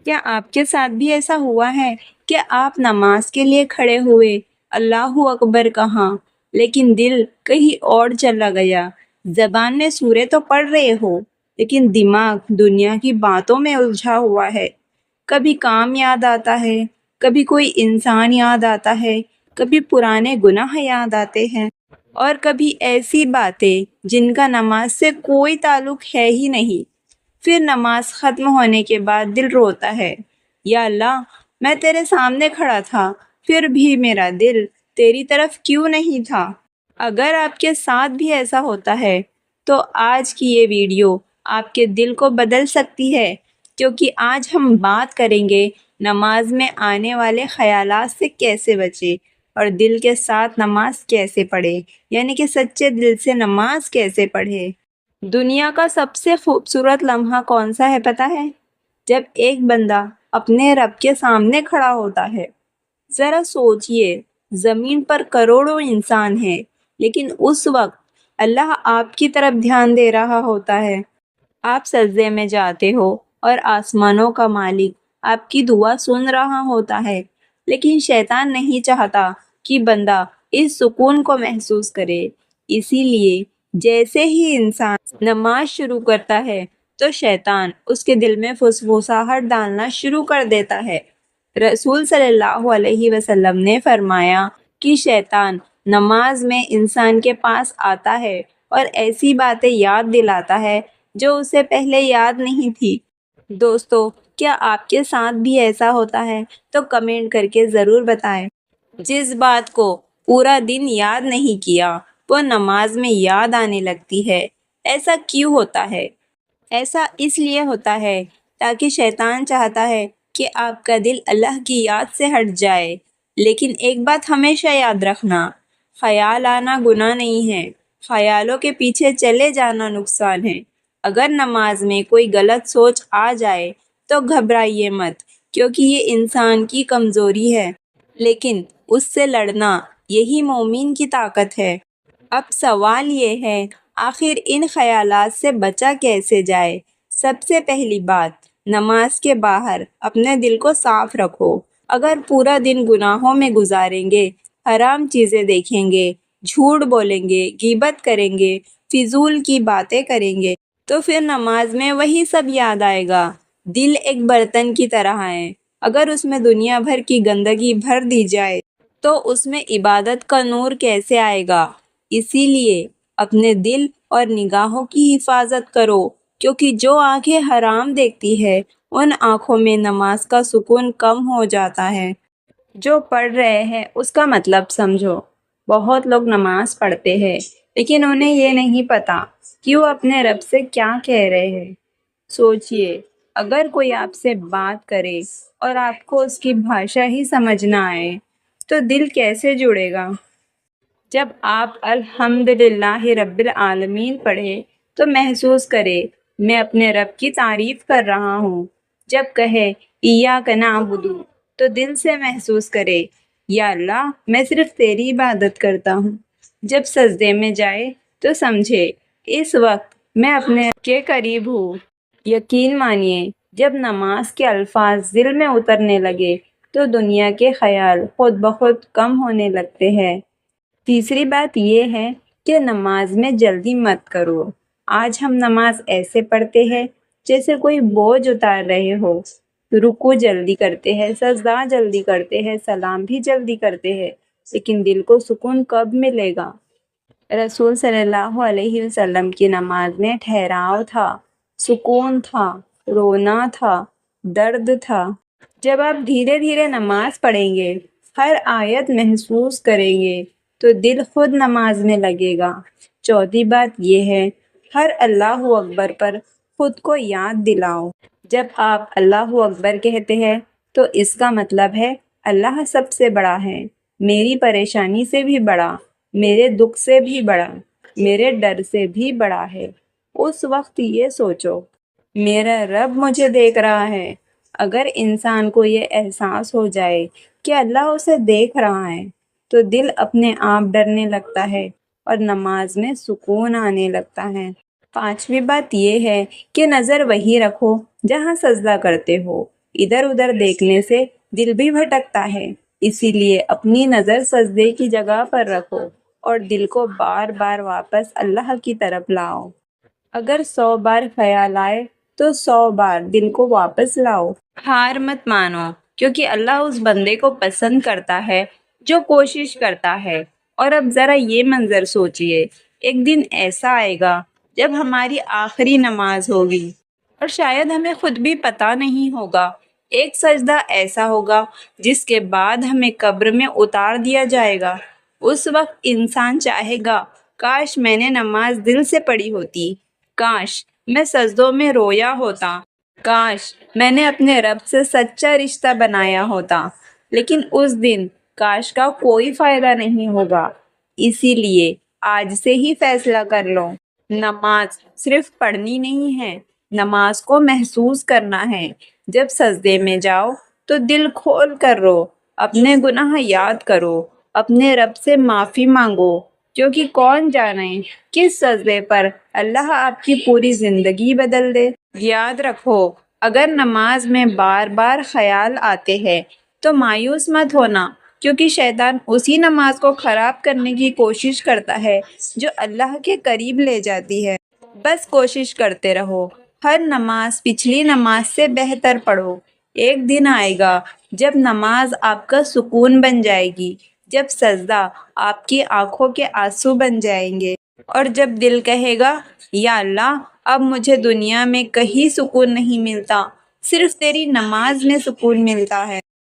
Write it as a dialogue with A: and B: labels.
A: کیا آپ کے ساتھ بھی ایسا ہوا ہے کہ آپ نماز کے لیے کھڑے ہوئے، اللہ اکبر کہا، لیکن دل کہیں اور چلا گیا؟ زبان میں سورے تو پڑھ رہے ہو، لیکن دماغ دنیا کی باتوں میں الجھا ہوا ہے۔ کبھی کام یاد آتا ہے، کبھی کوئی انسان یاد آتا ہے، کبھی پرانے گناہ یاد آتے ہیں، اور کبھی ایسی باتیں جن کا نماز سے کوئی تعلق ہے ہی نہیں۔ پھر نماز ختم ہونے کے بعد دل روتا ہے، یا اللہ، میں تیرے سامنے کھڑا تھا، پھر بھی میرا دل تیری طرف کیوں نہیں تھا؟ اگر آپ کے ساتھ بھی ایسا ہوتا ہے تو آج کی یہ ویڈیو آپ کے دل کو بدل سکتی ہے، کیونکہ آج ہم بات کریں گے نماز میں آنے والے خیالات سے کیسے بچے اور دل کے ساتھ نماز کیسے پڑھے، یعنی کہ سچے دل سے نماز کیسے پڑھے۔ دنیا کا سب سے خوبصورت لمحہ کون سا ہے پتہ ہے؟ جب ایک بندہ اپنے رب کے سامنے کھڑا ہوتا ہے۔ ذرا سوچئے، زمین پر کروڑوں انسان ہیں، لیکن اس وقت اللہ آپ کی طرف دھیان دے رہا ہوتا ہے۔ آپ سجدے میں جاتے ہو اور آسمانوں کا مالک آپ کی دعا سن رہا ہوتا ہے، لیکن شیطان نہیں چاہتا کہ بندہ اس سکون کو محسوس کرے۔ اسی لیے جیسے ہی انسان نماز شروع کرتا ہے تو شیطان اس کے دل میں فسفساہٹ ڈالنا شروع کر دیتا ہے۔ رسول صلی اللہ علیہ وسلم نے فرمایا کہ شیطان نماز میں انسان کے پاس آتا ہے اور ایسی باتیں یاد دلاتا ہے جو اسے پہلے یاد نہیں تھی۔ دوستو، کیا آپ کے ساتھ بھی ایسا ہوتا ہے؟ تو کمنٹ کر کے ضرور بتائیں۔ جس بات کو پورا دن یاد نہیں کیا وہ نماز میں یاد آنے لگتی ہے۔ ایسا کیوں ہوتا ہے؟ ایسا اس لیے ہوتا ہے تاکہ شیطان چاہتا ہے کہ آپ کا دل اللہ کی یاد سے ہٹ جائے۔ لیکن ایک بات ہمیشہ یاد رکھنا، خیال آنا گناہ نہیں ہے، خیالوں کے پیچھے چلے جانا نقصان ہے۔ اگر نماز میں کوئی غلط سوچ آ جائے تو گھبرائیے مت، کیونکہ یہ انسان کی کمزوری ہے، لیکن اس سے لڑنا یہی مومن کی طاقت ہے۔ اب سوال یہ ہے، آخر ان خیالات سے بچا کیسے جائے؟ سب سے پہلی بات، نماز کے باہر اپنے دل کو صاف رکھو۔ اگر پورا دن گناہوں میں گزاریں گے، حرام چیزیں دیکھیں گے، جھوٹ بولیں گے، غیبت کریں گے، فضول کی باتیں کریں گے، تو پھر نماز میں وہی سب یاد آئے گا۔ دل ایک برتن کی طرح ہے، اگر اس میں دنیا بھر کی گندگی بھر دی جائے تو اس میں عبادت کا نور کیسے آئے گا؟ اسی لیے اپنے دل اور نگاہوں کی حفاظت کرو، کیونکہ جو آنکھیں حرام دیکھتی ہے ان آنکھوں میں نماز کا سکون کم ہو جاتا ہے۔ جو پڑھ رہے ہیں اس کا مطلب سمجھو۔ بہت لوگ نماز پڑھتے ہیں لیکن انہیں یہ نہیں پتا کہ وہ اپنے رب سے کیا کہہ رہے ہیں۔ سوچئے، اگر کوئی آپ سے بات کرے اور آپ کو اس کی بھاشا ہی سمجھ نہ آئے تو دل کیسے جڑے گا؟ جب آپ الحمدللہ رب العالمین پڑھے تو محسوس کرے میں اپنے رب کی تعریف کر رہا ہوں۔ جب کہے ایاک نعبد تو دل سے محسوس کرے یا اللہ، میں صرف تیری عبادت کرتا ہوں۔ جب سجدے میں جائے تو سمجھے اس وقت میں اپنے رب کے قریب ہوں۔ یقین مانیے، جب نماز کے الفاظ دل میں اترنے لگے تو دنیا کے خیال خود بخود کم ہونے لگتے ہیں۔ تیسری بات یہ ہے کہ نماز میں جلدی مت کرو۔ آج ہم نماز ایسے پڑھتے ہیں جیسے کوئی بوجھ اتار رہے ہو۔ رکوع جلدی کرتے ہیں، سجدہ جلدی کرتے ہیں، سلام بھی جلدی کرتے ہیں، لیکن دل کو سکون کب ملے گا؟ رسول صلی اللہ علیہ وسلم کی نماز میں ٹھہراؤ تھا، سکون تھا، رونا تھا، درد تھا۔ جب آپ دھیرے دھیرے نماز پڑھیں گے، ہر آیت محسوس کریں گے تو دل خود نماز میں لگے گا۔ چوتھی بات یہ ہے، ہر اللہ اکبر پر خود کو یاد دلاؤ۔ جب آپ اللہ اکبر کہتے ہیں تو اس کا مطلب ہے اللہ سب سے بڑا ہے، میری پریشانی سے بھی بڑا، میرے دکھ سے بھی بڑا، میرے ڈر سے بھی بڑا ہے۔ اس وقت یہ سوچو، میرا رب مجھے دیکھ رہا ہے۔ اگر انسان کو یہ احساس ہو جائے کہ اللہ اسے دیکھ رہا ہے تو دل اپنے آپ ڈرنے لگتا ہے اور نماز میں سکون آنے لگتا ہے۔ پانچویں بات یہ ہے کہ نظر وہیں رکھو جہاں سجدہ کرتے ہو، ادھر ادھر دیکھنے سے دل بھی بھٹکتا ہے، اسی لیے اپنی نظر سجدے کی جگہ پر رکھو اور دل کو بار بار واپس اللہ کی طرف لاؤ۔ اگر 100 بار خیال آئے تو 100 بار دل کو واپس لاؤ۔ ہار مت مانو، کیونکہ اللہ اس بندے کو پسند کرتا ہے جو کوشش کرتا ہے۔ اور اب ذرا یہ منظر سوچئے، ایک دن ایسا آئے گا جب ہماری آخری نماز ہوگی اور شاید ہمیں خود بھی پتہ نہیں ہوگا۔ ایک سجدہ ایسا ہوگا جس کے بعد ہمیں قبر میں اتار دیا جائے گا۔ اس وقت انسان چاہے گا کاش میں نے نماز دل سے پڑھی ہوتی، کاش میں سجدوں میں رویا ہوتا، کاش میں نے اپنے رب سے سچا رشتہ بنایا ہوتا۔ لیکن اس دن کاش کا کوئی فائدہ نہیں ہوگا، اسی لیے آج سے ہی فیصلہ کر لو۔ نماز صرف پڑھنی نہیں ہے، نماز کو محسوس کرنا ہے۔ جب سجدے میں جاؤ تو دل کھول کر رو، اپنے گناہ یاد کرو، اپنے رب سے معافی مانگو، کیونکہ کون جانے کس سجدے پر اللہ آپ کی پوری زندگی بدل دے۔ یاد رکھو، اگر نماز میں بار بار خیال آتے ہیں تو مایوس مت ہونا، کیونکہ شیطان اسی نماز کو خراب کرنے کی کوشش کرتا ہے جو اللہ کے قریب لے جاتی ہے۔ بس کوشش کرتے رہو، ہر نماز پچھلی نماز سے بہتر پڑھو۔ ایک دن آئے گا جب نماز آپ کا سکون بن جائے گی، جب سجدہ آپ کی آنکھوں کے آنسو بن جائیں گے، اور جب دل کہے گا یا اللہ اب مجھے دنیا میں کہیں سکون نہیں ملتا، صرف تیری نماز میں سکون ملتا ہے۔